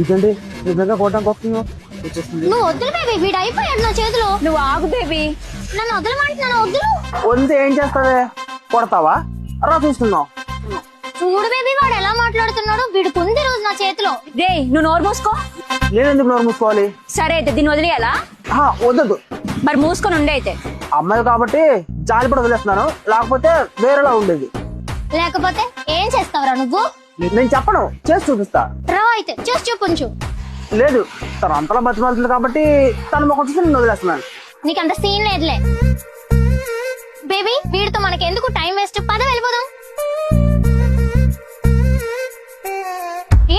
ఇదండి నిజంగా కొట్టడానికి వస్తున్నావు నువ్వు వద్దులు బేబీ, వీడు అయిపోయాడు నా చేతిలో. నువ్వు ఆగు బేబీ. నన్ను వదలమంటున్నాను, వద్దులు. వంతే ఏం చేస్తావే? కొడతావా? రా చూస్తున్నావు. చూడు బేబీ, వాడు ఎలా మాట్లాడుతున్నాడు. వీడికి ఉంది రోజు నా చేతిలో. రే నువ్వు నోరు మూసుకో. నేను ఎందుకు నోరు మూసుకోవాలి? సరే అయితే దీన్ని వదిలేయాలా? వద్దదు. మరి మూసుకొని ఉండే అయితే. అమ్మాయి కాబట్టి జాలి పడి వదిలేస్తున్నాను, లేకపోతే వేరేలా ఉండేది. లేకపోతే ఏం చేస్తావురా నువ్వు? నేను చెప్పను, చేసి చూపిస్తా. రా అయితే చేసి చూపించు. లేదు, తను అంతలా బతిమాలుతుంది కాబట్టి తను మొక్క చూసి నేను వదిలేస్తున్నాను. నీకంత సీన్ లేదులే బేబీ. వీడితో మనకెందుకు టైం వేస్ట్, పద వెళ్ళిపోదాం.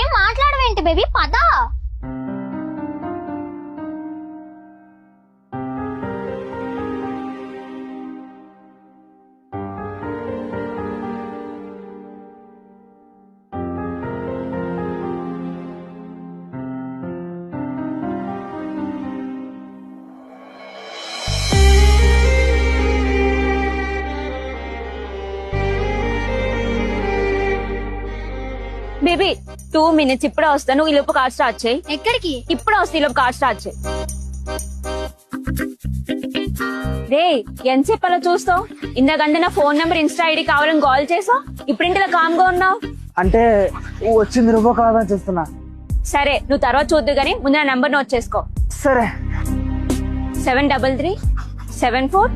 ఏం మాట్లాడవేంటి బేబీ, పద. బేబీ 2 minutes ఇప్పుడే వస్తా. నువ్వు ఈ లోపు కార్ స్టార్ట్ చేయి. ఎక్కడికి? ఇప్పుడే వస్తా, ఈ లోపు కార్ స్టార్ట్ చేయి. రే ఎంతసేపు అలా చూస్తావు? ఇందాకంటే నా ఫోన్ నెంబర్ ఇన్స్టా ఐడి కావాలని కాల్ చేసావు. ఇప్పుడు ఇంటిలో కామ్ గా ఉన్నావు. అంటే వచ్చింది నువ్వు కాదని చూస్తున్నా. సరే నువ్వు తర్వాత చూద్దు గానీ ముందు నా నెంబర్ నోట్ చేసుకో. సరే. 73374